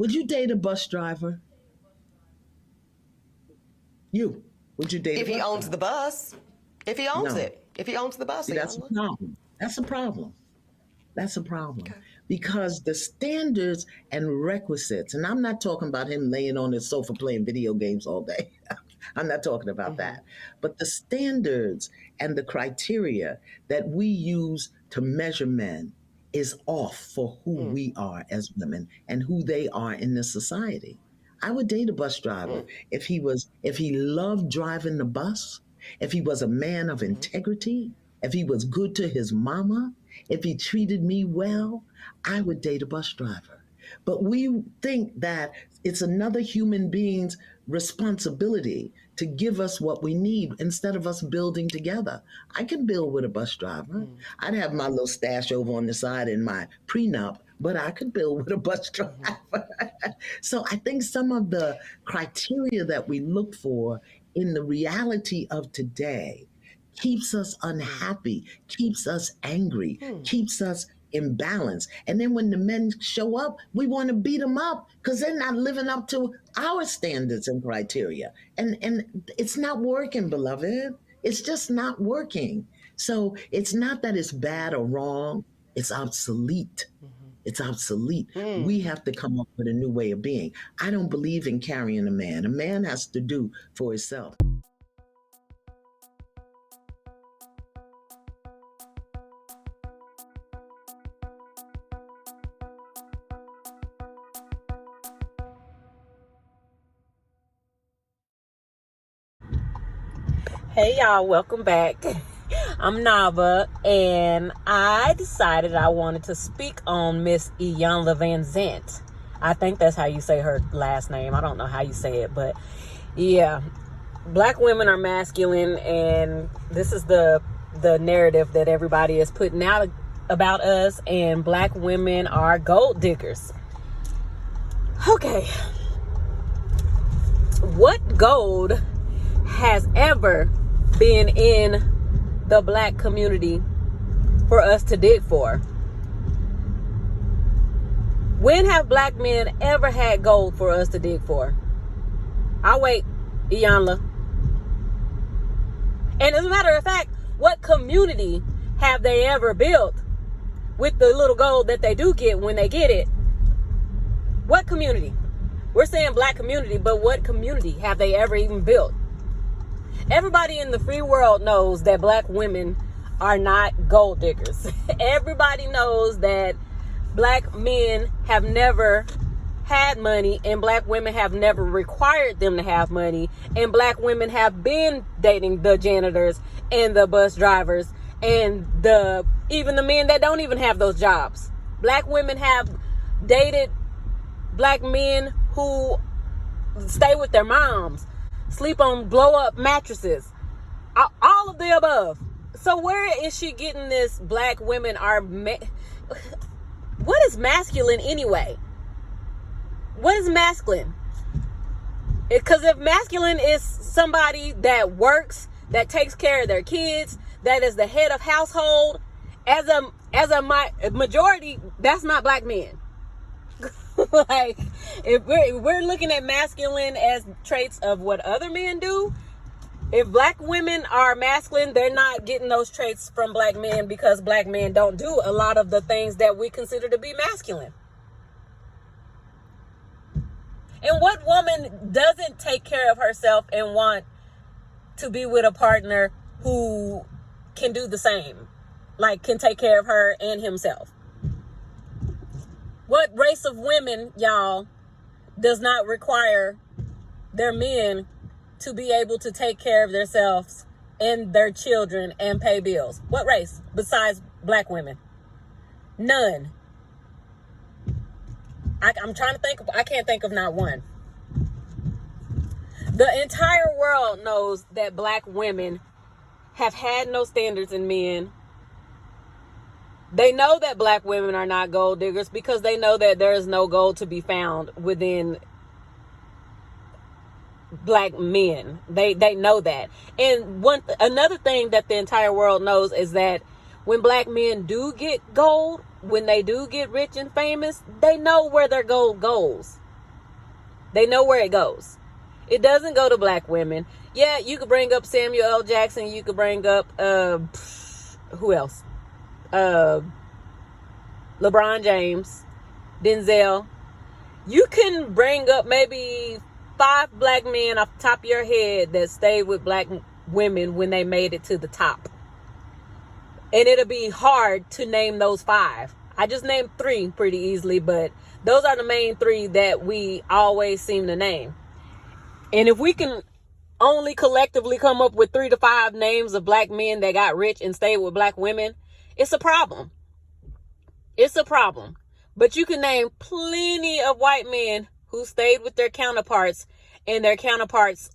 Would you date a bus driver? You. Would you date If a he bus owns driver? the bus, if he owns No. it, if he owns the bus, See, that's a Iyanla. problem. That's a problem. That's a problem Okay. because the standards and requisites, and I'm not talking about him laying on his sofa playing video games all day. I'm not talking about Mm-hmm. that. But the standards and the criteria that we use to measure men is off for who Mm, we are as women and who they are in this society. I would date a bus driver mm, if he loved driving the bus, if he was a man of mm-hmm. integrity, if he was good to his mama, if he treated me well, I would date a bus driver. But we think that it's another human being's responsibility to give us what we need instead of us building together. I can build with a bus driver. Mm, I'd have my little stash over on the side in my prenup, but I could build with a bus driver. mm-hmm. So I think some of the criteria that we look for in the reality of today keeps us Mm, unhappy, keeps us angry, mm. keeps us imbalanced. And then when the men show up, we want to beat them up because they're not living up to our standards and criteria. And it's not working, beloved. It's just not working. So it's not that it's bad or wrong, it's obsolete. Mhm. It's obsolete. Mm. We have to come up with a new way of being. I don't believe in carrying a man. A man has to do for himself. Hey y'all, welcome back. I'm Nava, and I decided I wanted to speak on Miss Iyanla Vanzant. I think that's how you say her last name. I don't know how you say it, but yeah. Black women are masculine, and this is the narrative that everybody is putting out about us, and black women are gold diggers. Okay. What gold has ever been in the black community for us to dig for? When have black men ever had gold for us to dig for? I'll wait, Iyanla. And as a matter of fact, what community have they ever built with the little gold that they do get when they get it? What community? We're saying black community, but what community have they ever even built? Everybody in the free world knows that black women are not gold diggers. Everybody knows that black men have never had money, and black women have never required them to have money, and black women have been dating the janitors and the bus drivers and even the men that don't even have those jobs. Black women have dated black men who stay with their moms, sleep on blow up mattresses, all of the above. So where is she getting this black women are what is masculine anyway? What is masculine? Because if masculine is somebody that works, that takes care of their kids, that is the head of household, as a majority, that's not black men. Like, if we're looking at masculine as traits of what other men do, if black women are masculine, they're not getting those traits from black men, because black men don't do a lot of the things that we consider to be masculine. And what woman doesn't take care of herself and want to be with a partner who can do the same, like can take care of her and himself? What race of women, y'all, does not require their men to be able to take care of themselves and their children and pay bills? What race besides black women? None. I'm trying to think. I can't think of not one. The entire world knows that black women have had no standards in men. They know that black women are not gold diggers because they know that there is no gold to be found within black men. They know that. And another thing that the entire world knows is that when black men do get gold, when they do get rich and famous, they know where their gold goes. They know where it goes. It doesn't go to black women. Yeah, you could bring up Samuel L. Jackson. You could bring up, who else? LeBron James, Denzel. You can bring up maybe 5 black men off the top of your head that stayed with black women when they made it to the top. And it'll be hard to name those 5. I just named 3 pretty easily, but those are the main 3 that we always seem to name. And if we can only collectively come up with 3 to 5 names of black men that got rich and stayed with black women, it's a problem. It's a problem. But you can name plenty of white men who stayed with their counterparts and their counterparts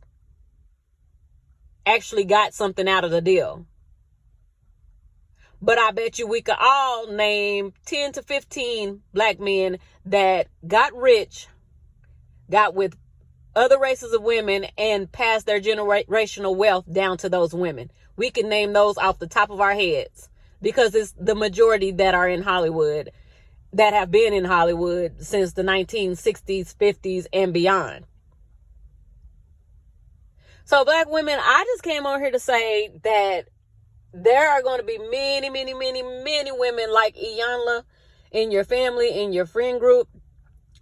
actually got something out of the deal. But I bet you we could all name 10 to 15 black men that got rich, got with other races of women, and passed their generational wealth down to those women. We can name those off the top of our heads because it's the majority that are in Hollywood, that have been in Hollywood since the 1960s, 50s, and beyond. So black women, I just came on here to say that there are going to be many, many, many, many women like Iyanla in your family, in your friend group.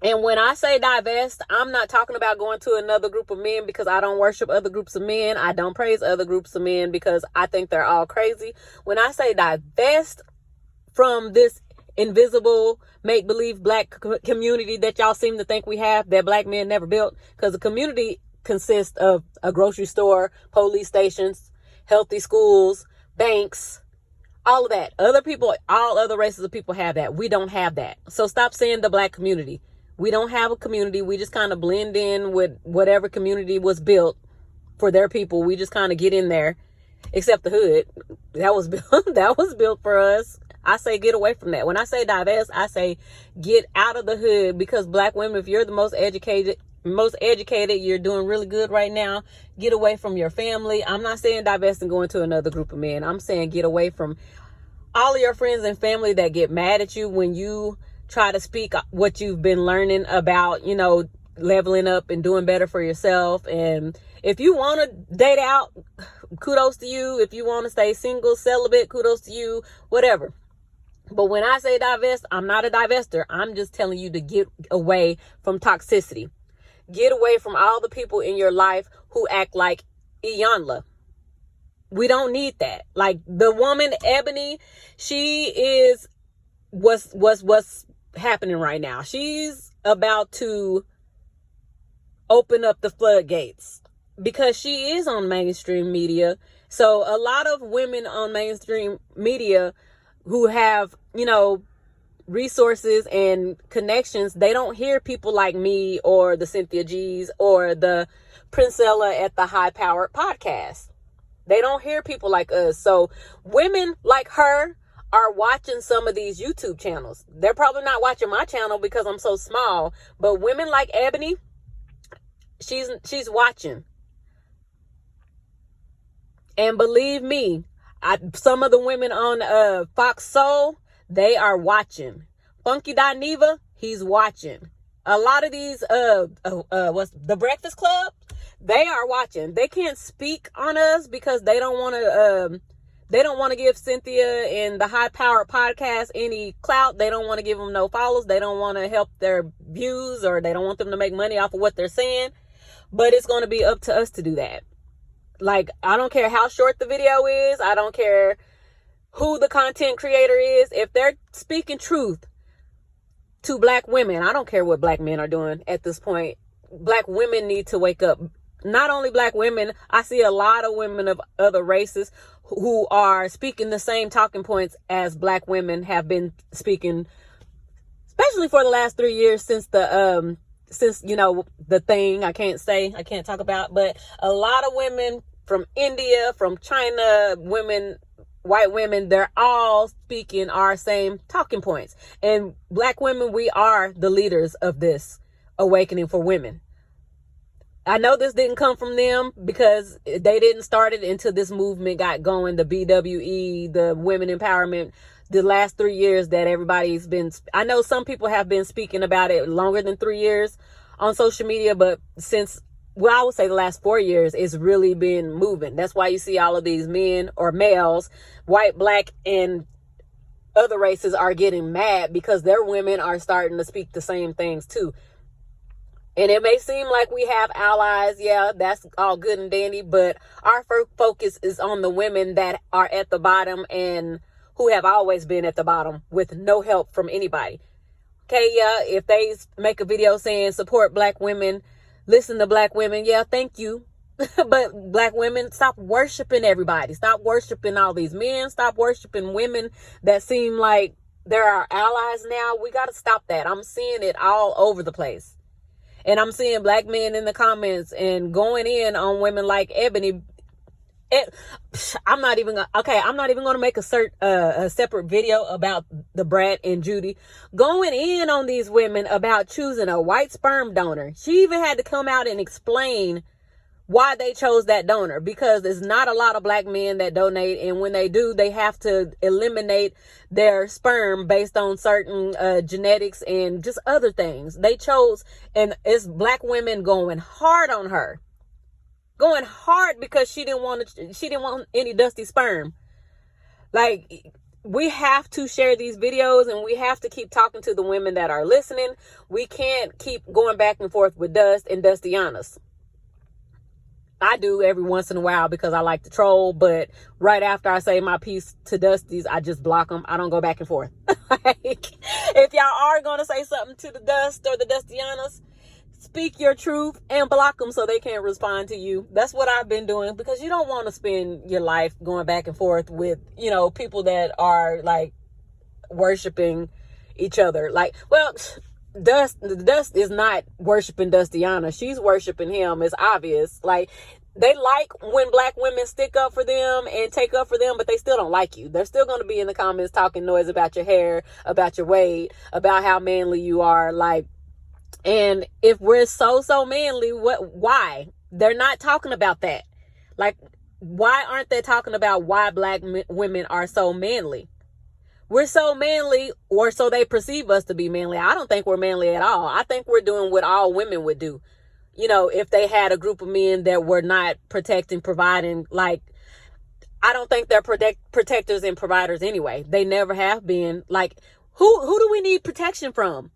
And when I say divest, I'm not talking about going to another group of men because I don't worship other groups of men. I don't praise other groups of men because I think they're all crazy. When I say divest from this invisible make-believe black community that y'all seem to think we have, that black men never built, because the community consists of a grocery store, police stations, healthy schools, banks, all of that. Other people, all other races of people have that. We don't have that. So stop saying the black community. We don't have a community. We just kind of blend in with whatever community was built for their people. We just kind of get in there, except the hood. That was built, that was built for us. I say get away from that. When I say divest, I say get out of the hood, because black women, if you're the most educated, you're doing really good right now. Get away from your family. I'm not saying divest and go into another group of men. I'm saying get away from all of your friends and family that get mad at you when you try to speak what you've been learning about, you know, leveling up and doing better for yourself. And if you want to date out, kudos to you. If you want to stay single, celibate, kudos to you, whatever. But when I say divest, I'm not a divester. I'm just telling you to get away from toxicity. Get away from all the people in your life who act like Iyanla. We don't need that. Like the woman, Eboni, she is what's happening right now. She's about to open up the floodgates because she is on mainstream media. So a lot of women on mainstream media who have, you know, resources and connections, they don't hear people like me or the Cynthia G's or the Princella at the High Powered Podcast. They don't hear people like us. So women like her are watching some of these YouTube channels. They're probably not watching my channel because I'm so small, but women like Eboni, she's watching. And believe me, some of the women on Fox Soul, they are watching. Funky Dineva, he's watching. A lot of these what's the Breakfast Club, they are watching. They can't speak on us because they don't want to give Cynthia and the High Powered Podcast any clout. They don't want to give them no follows. They don't want to help their views, or they don't want them to make money off of what they're saying. But it's going to be up to us to do that. Like, I don't care how short the video is. I don't care who the content creator is. If they're speaking truth to black women, I don't care what black men are doing at this point. Black women need to wake up. Not only black women, I see a lot of women of other races who are speaking the same talking points as black women have been speaking, especially for the last 3 years since you know, the thing I can't talk about, but a lot of women from India, from China, white women, they're all speaking our same talking points. And black women, we are the leaders of this awakening for women. I know this didn't come from them because they didn't start it until this movement got going, the BWE, the women empowerment, the last 3 years that everybody's been, I know some people have been speaking about it longer than 3 years on social media, but since, well, I would say the last 4 years, it's really been moving. That's why you see all of these men or males, white, black, and other races are getting mad because their women are starting to speak the same things too. And it may seem like we have allies. Yeah, that's all good and dandy. But our focus is on the women that are at the bottom and who have always been at the bottom with no help from anybody. Okay, yeah, if they make a video saying support black women, listen to black women, yeah, thank you. But black women, stop worshiping everybody. Stop worshiping all these men. Stop worshiping women that seem like they're our allies now. We got to stop that. I'm seeing it all over the place. And I'm seeing black men in the comments and going in on women like Ebony. I'm not even going to make a separate video about the Brat and Judy going in on these women about choosing a white sperm donor. She even had to come out and explain why they chose that donor, because there's not a lot of black men that donate, and when they do, they have to eliminate their sperm based on certain genetics and just other things. They chose, and it's black women going hard on her, going hard because she didn't want any dusty sperm. Like, we have to share these videos, and we have to keep talking to the women that are listening. We can't keep going back and forth with Dust and Dustianas. I do every once in a while because I like to troll, but right after I say my piece to Dusties, I just block them. I don't go back and forth. Like, if y'all are going to say something to the Dust or the Dustianas, speak your truth and block them so they can't respond to you. That's what I've been doing, because you don't want to spend your life going back and forth with, people that are like worshiping each other. Like, well, Dust is not worshiping Dustiana. She's worshiping him. It's obvious. Like, they like when black women stick up for them and take up for them, but they still don't like you. They're still going to be in the comments talking noise about your hair, about your weight, about how manly you are. Like, and if we're so manly, why? They're not talking about that. Like, why aren't they talking about why black women are so manly? We're so manly, or so they perceive us to be manly. I don't think we're manly at all. I think we're doing what all women would do. If they had a group of men that were not protecting, providing, like, I don't think they're protectors and providers anyway. They never have been. Like, who do we need protection from?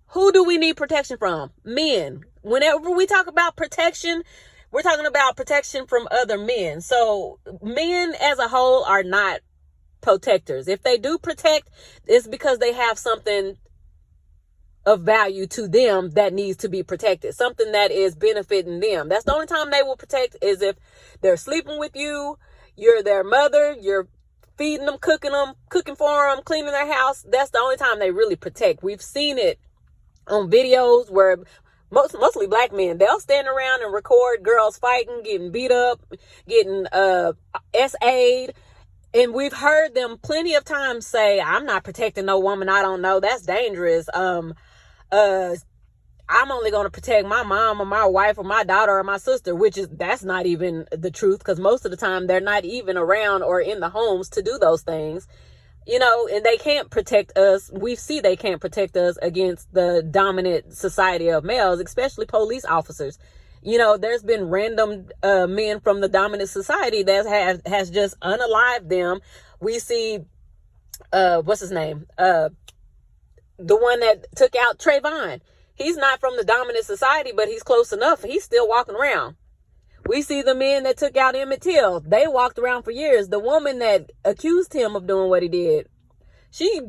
Who do we need protection from? Men. Whenever we talk about protection, we're talking about protection from other men. So men as a whole are not protectors. If they do protect, it's because they have something of value to them that needs to be protected, something that is benefiting them. That's the only time they will protect, is if they're sleeping with you, you're their mother, you're feeding them, cooking for them, cleaning their house. That's the only time they really protect. We've seen it on videos where mostly black men, they'll stand around and record girls fighting, getting beat up, getting SA'd. And we've heard them plenty of times say, I'm not protecting no woman I don't know. That's dangerous. I'm only going to protect my mom or my wife or my daughter or my sister, that's not even the truth, because most of the time they're not even around or in the homes to do those things. And they can't protect us. We see they can't protect us against the dominant society of males, especially police officers. There's been random men from the dominant society that has just unalived them. We see, what's his name? The one that took out Trayvon. He's not from the dominant society, but he's close enough. He's still walking around. We see the men that took out Emmett Till. They walked around for years. The woman that accused him of doing what he did, she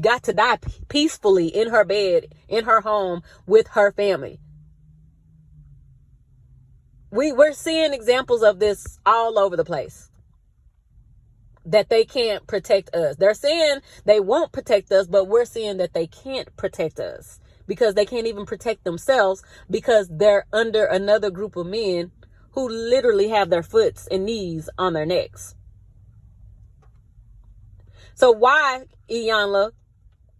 got to die peacefully in her bed, in her home, with her family. We're seeing examples of this all over the place, that they can't protect us. They're saying they won't protect us, but we're seeing that they can't protect us because they can't even protect themselves, because they're under another group of men who literally have their foots and knees on their necks. So why, Iyanla,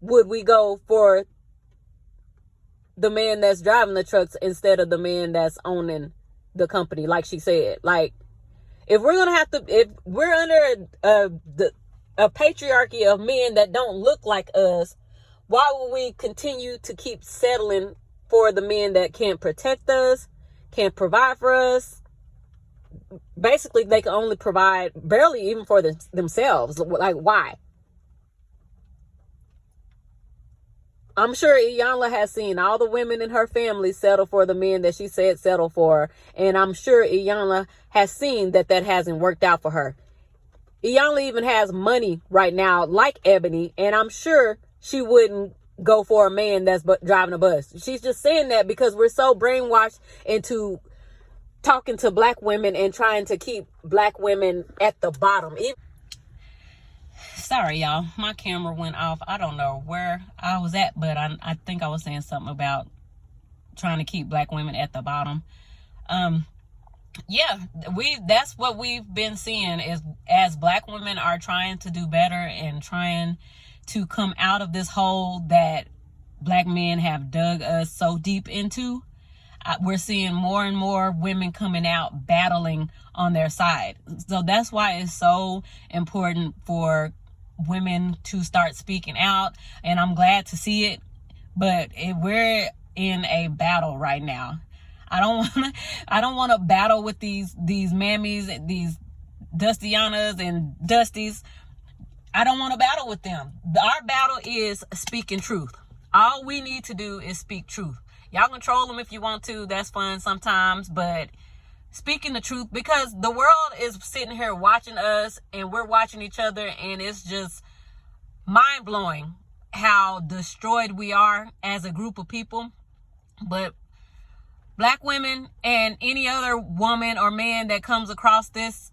would we go for the man that's driving the trucks instead of the man that's owning the company? Like she said, like, if we're under a patriarchy of men that don't look like us, why would we continue to keep settling for the men that can't protect us, can't provide for us. Basically, they can only provide barely even for themselves. Like, why? I'm sure Iyanla has seen all the women in her family settle for the men that she said settle for. And I'm sure Iyanla has seen that hasn't worked out for her. Iyanla even has money right now, like Eboni. And I'm sure she wouldn't go for a man that's driving a bus. She's just saying that because we're so brainwashed into talking to black women and trying to keep black women at the bottom. Sorry, y'all. My camera went off. I don't know where I was at, but I think I was saying something about trying to keep black women at the bottom. Yeah, that's what we've been seeing is as black women are trying to do better and trying to come out of this hole that black men have dug us so deep into. We're seeing more and more women coming out battling on their side. So that's why it's so important for women to start speaking out, and I'm glad to see it. But we're in a battle right now. I don't want to battle with these mammies, these Dustianas and Dusties. I don't want to battle with them. Our battle is speaking truth. All we need to do is speak truth. Y'all control them if you want to. That's fun sometimes, but speaking the truth, because the world is sitting here watching us and we're watching each other, and it's just mind-blowing how destroyed we are as a group of people. But black women and any other woman or man that comes across this,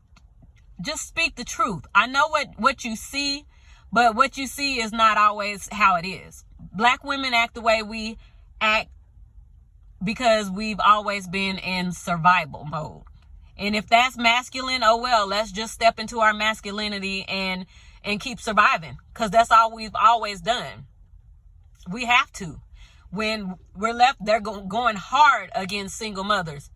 just speak the truth. I know what you see, but what you see is not always how it is. Black women act the way we act because we've always been in survival mode. And if that's masculine, oh well, let's just step into our masculinity and keep surviving, because that's all we've always done. We have to. When we're left, they're going hard against single mothers.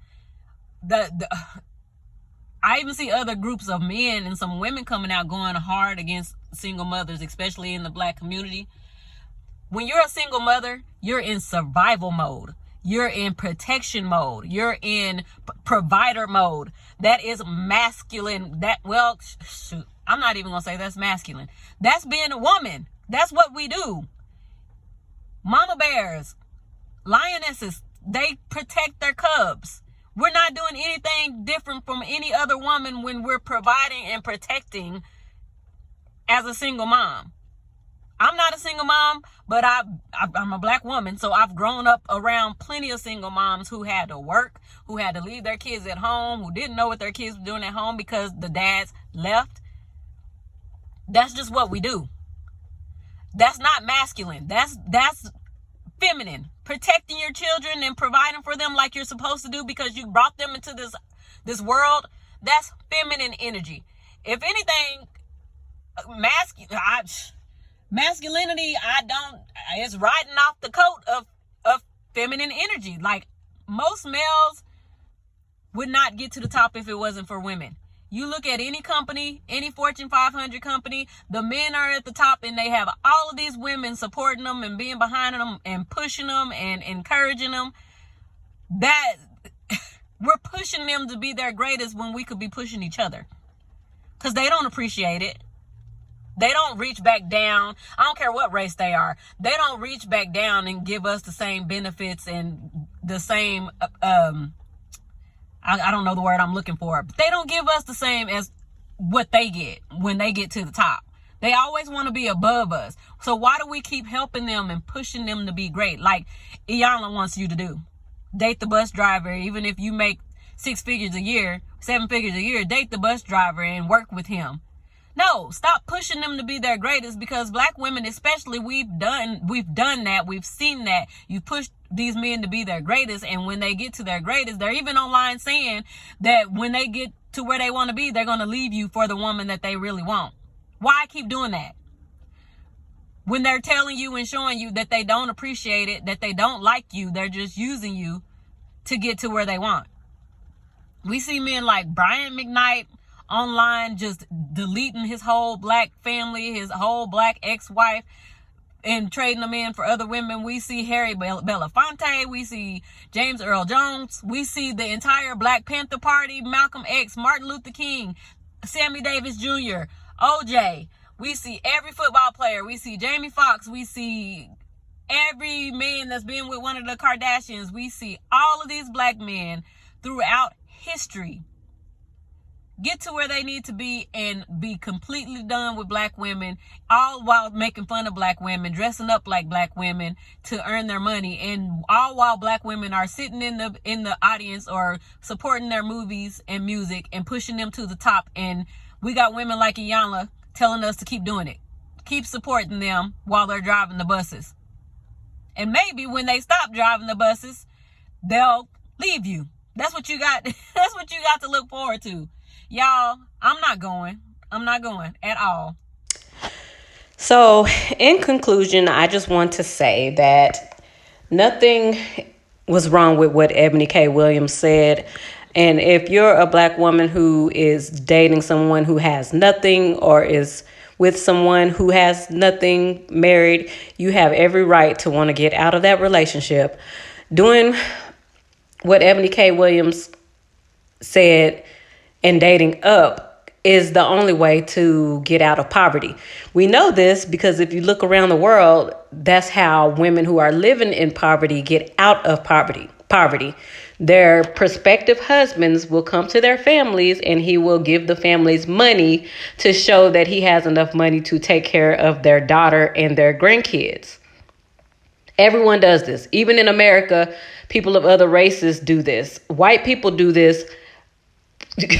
I even see other groups of men and some women coming out going hard against single mothers, especially in the black community. When you're a single mother, you're in survival mode. You're in protection mode. You're in provider mode. That is masculine. Shoot, I'm not even going to say that's masculine. That's being a woman. That's what we do. Mama bears, lionesses, they protect their cubs. We're not doing anything different from any other woman when we're providing and protecting as a single mom. I'm not a single mom, but I'm a black woman, so I've grown up around plenty of single moms who had to work, who had to leave their kids at home, who didn't know what their kids were doing at home because the dads left. That's just what we do. That's not masculine. That's feminine. Protecting your children and providing for them like you're supposed to do because you brought them into this world, that's feminine energy. If anything, masculinity, it's riding off the coat of feminine energy. Like, most males would not get to the top if it wasn't for women. You look at any company, any Fortune 500 company, the men are at the top and they have all of these women supporting them and being behind them and pushing them and encouraging them. That we're pushing them to be their greatest when we could be pushing each other, because they don't appreciate it. They don't reach back down. I don't care what race they are. They don't reach back down and give us the same benefits and the same, I don't know the word I'm looking for, but they don't give us the same as what they get when they get to the top. They always want to be above us. So why do we keep helping them and pushing them to be great? Like Iyanla wants you to do. Date the bus driver. Even if you make 6 figures a year, 7 figures a year, date the bus driver and work with him. No, stop pushing them to be their greatest, because black women especially, we've done that. We've seen that. You push these men to be their greatest, and when they get to their greatest, they're even online saying that when they get to where they want to be, they're going to leave you for the woman that they really want. Why keep doing that? When they're telling you and showing you that they don't appreciate it, that they don't like you, they're just using you to get to where they want. We see men like Brian McKnight online just deleting his whole black family, his whole black ex-wife, and trading them in for other women. We see Harry Belafonte. We see James Earl Jones. We see the entire Black Panther Party, Malcolm X, Martin Luther King, Sammy Davis Jr., OJ. We see every football player. We see Jamie Foxx. We see every man that's been with one of the Kardashians. We see all of these black men throughout history get to where they need to be and be completely done with black women, all while making fun of black women, dressing up like black women to earn their money, and all while black women are sitting in the audience or supporting their movies and music and pushing them to the top. And we got women like Iyanla telling us to keep doing it, keep supporting them while they're driving the buses. And maybe when they stop driving the buses, they'll leave you. That's what you got. That's what you got to look forward to. Y'all, I'm not going at all. So, in conclusion, I just want to say that nothing was wrong with what Eboni K. Williams said. And if you're a black woman who is dating someone who has nothing, or is with someone who has nothing, married, you have every right to want to get out of that relationship. Doing what Eboni K. Williams said and dating up is the only way to get out of poverty. We know this because if you look around the world, that's how women who are living in poverty get out of poverty. Their prospective husbands will come to their families and he will give the families money to show that he has enough money to take care of their daughter and their grandkids. Everyone does this. Even in America, people of other races do this. White people do this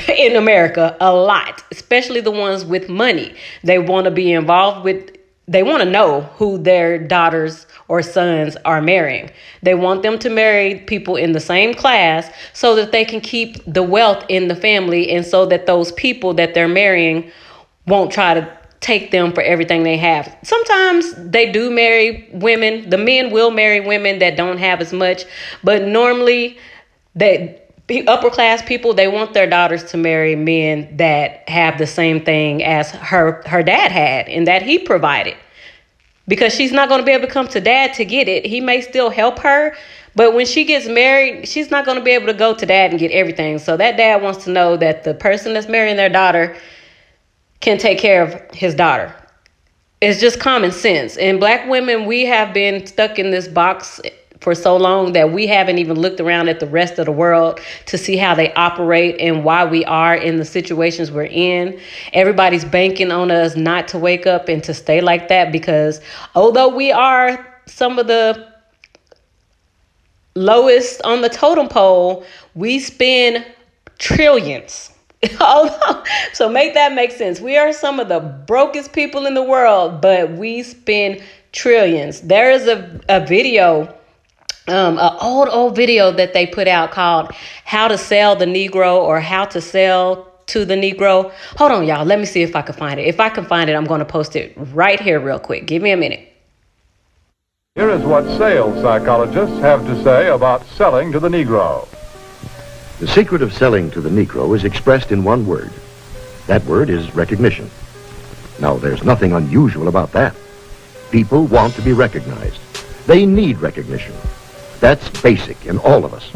in America a lot, especially the ones with money. They want to be involved with, they want to know who their daughters or sons are marrying. They want them to marry people in the same class so that they can keep the wealth in the family, and so that those people that they're marrying won't try to take them for everything they have. Sometimes they do marry women. The men will marry women that don't have as much, but normally upper class people, they want their daughters to marry men that have the same thing as her dad had and that he provided. Because she's not going to be able to come to dad to get it. He may still help her, but when she gets married, she's not going to be able to go to dad and get everything. So that dad wants to know that the person that's marrying their daughter can take care of his daughter. It's just common sense. And black women, we have been stuck in this box for so long that we haven't even looked around at the rest of the world to see how they operate and why we are in the situations we're in. Everybody's banking on us not to wake up and to stay like that, because although we are some of the lowest on the totem pole, we spend trillions. So make that make sense. We are some of the brokest people in the world, but we spend trillions. There is a video, an old video that they put out called How to Sell the Negro, or How to Sell to the Negro. Hold on, y'all. Let me see if I can find it. If I can find it, I'm going to post it right here real quick. Give me a minute. Here is what sales psychologists have to say about selling to the Negro. The secret of selling to the Negro is expressed in one word. That word is recognition. Now, there's nothing unusual about that. People want to be recognized. They need recognition. That's basic in all of us.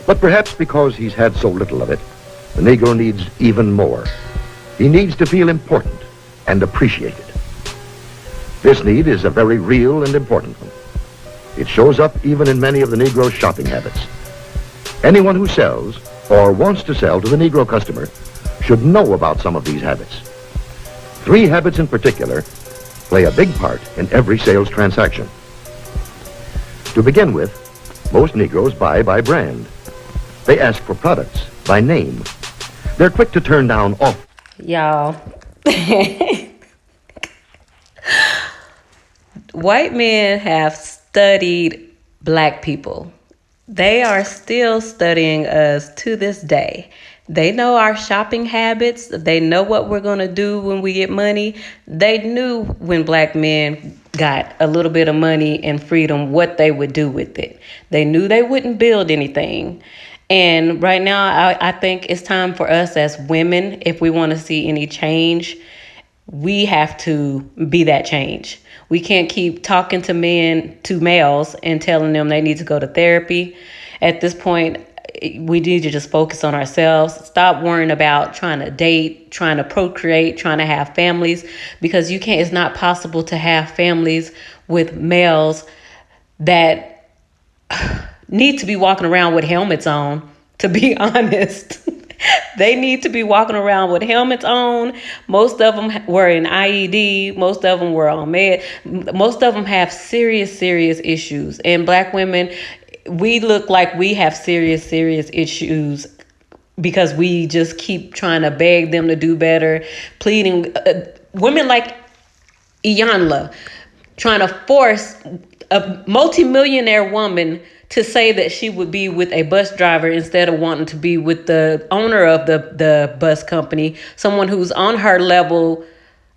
But perhaps because he's had so little of it, the Negro needs even more. He needs to feel important and appreciated. This need is a very real and important one. It shows up even in many of the Negro's shopping habits. Anyone who sells or wants to sell to the Negro customer should know about some of these habits. 3 habits in particular play a big part in every sales transaction. To begin with, most Negroes buy by brand. They ask for products by name. They're quick to turn down offers. Y'all. White men have studied black people. They are still studying us to this day. They know our shopping habits. They know what we're going to do when we get money. They knew when black men got a little bit of money and freedom, what they would do with it. They knew they wouldn't build anything. And right now, I think it's time for us as women, if we want to see any change, we have to be that change. We can't keep talking to males and telling them they need to go to therapy. At this point, we need to just focus on ourselves. Stop worrying about trying to date, trying to procreate, trying to have families, because it's not possible to have families with males that need to be walking around with helmets on, to be honest. They need to be walking around with helmets on. Most of them were in IED. Most of them were on med. Most of them have serious issues. And Black women, we look like we have serious issues because we just keep trying to beg them to do better, pleading. Women like Iyanla trying to force a multimillionaire woman to say that she would be with a bus driver instead of wanting to be with the owner of the bus company, someone who's on her level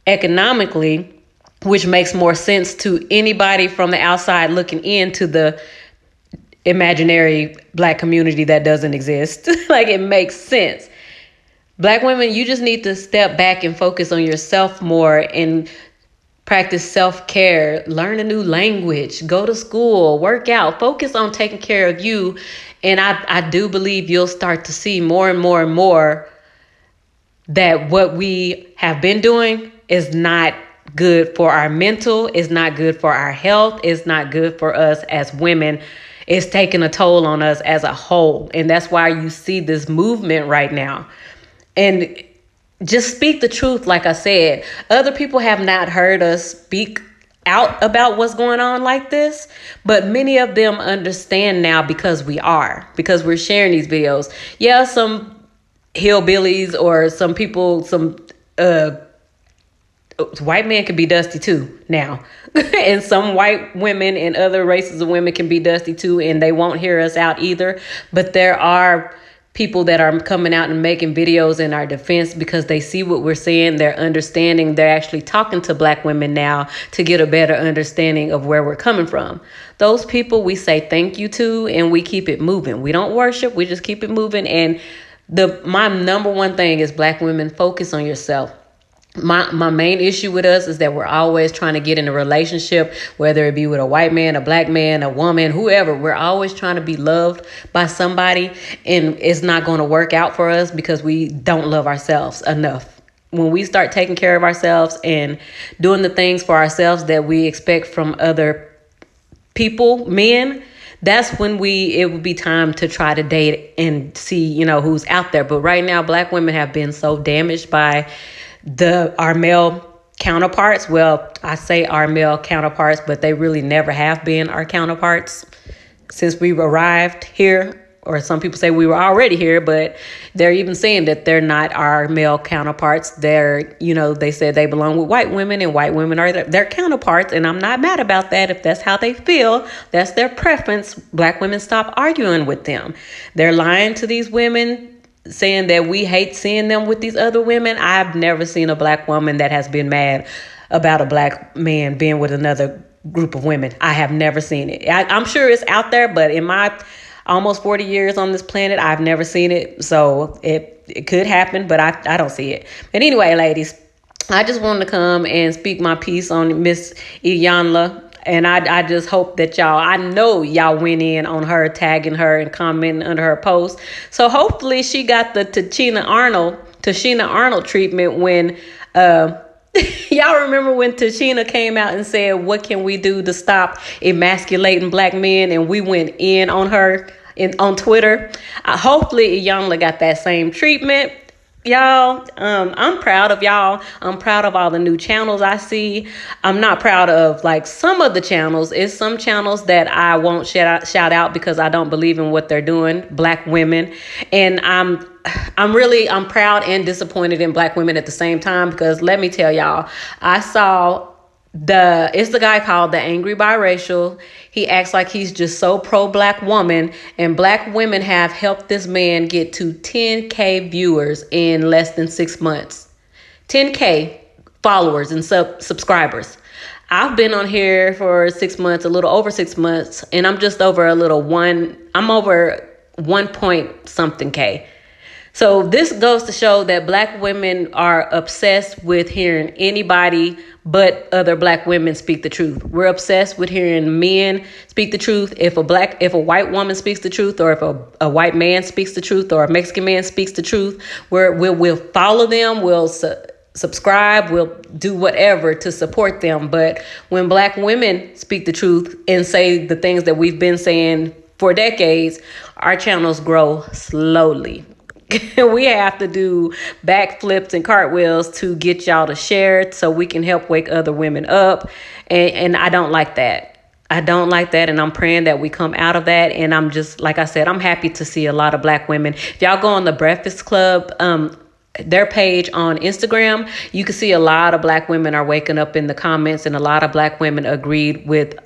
economically, which makes more sense to anybody from the outside looking into the imaginary Black community that doesn't exist. Like, it makes sense. Black women, you just need to step back and focus on yourself more and practice self-care, learn a new language, go to school, work out, focus on taking care of you. And I do believe you'll start to see more and more that what we have been doing is not good for our mental, is not good for our health, is not good for us as women. It's taking a toll on us as a whole. And that's why you see this movement right now. And just speak the truth. Like I said, other people have not heard us speak out about what's going on like this, but many of them understand now because we're sharing these videos. Yeah, some hillbillies or some people, white men can be dusty too now. And some white women and other races of women can be dusty too, and they won't hear us out either. But there are people that are coming out and making videos in our defense because they see what we're saying. They're understanding. They're actually talking to Black women now to get a better understanding of where we're coming from. Those people we say thank you to, and we keep it moving. We don't worship. We just keep it moving. And my number one thing is Black women, focus on yourself. My main issue with us is that we're always trying to get in a relationship, whether it be with a white man, a Black man, a woman, whoever. We're always trying to be loved by somebody, and it's not going to work out for us because we don't love ourselves enough. When we start taking care of ourselves and doing the things for ourselves that we expect from other people, men, that's when it would be time to try to date and see, who's out there. But right now, Black women have been so damaged by our male counterparts. Well, I say our male counterparts, but they really never have been our counterparts since we've arrived here. Or some people say we were already here, but they're even saying that they're not our male counterparts. They said they belong with white women and white women are their counterparts. And I'm not mad about that. If that's how they feel, that's their preference. Black women, stop arguing with them. They're lying to these women, saying that we hate seeing them with these other women. I've never seen a Black woman that has been mad about a Black man being with another group of women. I have never seen it. I'm sure it's out there, but in my almost 40 years on this planet, I've never seen it. So it could happen, but I don't see it. But anyway, ladies, I just wanted to come and speak my piece on Miss Iyanla. And I just hope that I know y'all went in on her, tagging her and commenting under her post. So hopefully she got the Tashina Arnold treatment when, y'all remember when Tashina came out and said, what can we do to stop emasculating Black men? And we went in on her on Twitter. Hopefully Iyanla got that same treatment. Y'all, I'm proud of y'all. I'm proud of all the new channels I see. I'm not proud of some of the channels. It's some channels that I won't shout out because I don't believe in what they're doing, Black women. And I'm proud and disappointed in Black women at the same time, because let me tell y'all, I saw it's the guy called The Angry Biracial. He acts like he's just so pro-Black woman, and Black women have helped this man get to 10K viewers in less than 6 months. 10K followers and subscribers. I've been on here for 6 months, a little over 6 months, and I'm just over I'm over 1 point something K. So this goes to show that black women are obsessed with hearing anybody but other black women speak the truth. We're obsessed with hearing men speak the truth. If a white woman speaks the truth, or if a white man speaks the truth, or a Mexican man speaks the truth, we'll follow them. We'll subscribe. We'll do whatever to support them. But when black women speak the truth and say the things that we've been saying for decades, our channels grow slowly. We have to do backflips and cartwheels to get y'all to share it so we can help wake other women up. And I don't like that. I don't like that. And I'm praying that we come out of that. And I'm just, like I said, I'm happy to see a lot of black women. If y'all go on the Breakfast Club, their page on Instagram, you can see a lot of black women are waking up in the comments, and a lot of black women agreed with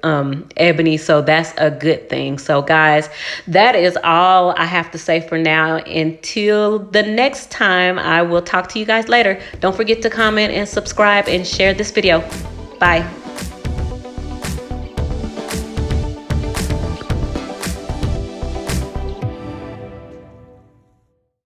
Ebony. So that's a good thing. So guys, that is all I have to say for now. Until the next time, I will talk to you guys later. Don't forget to comment and subscribe and share this video. Bye.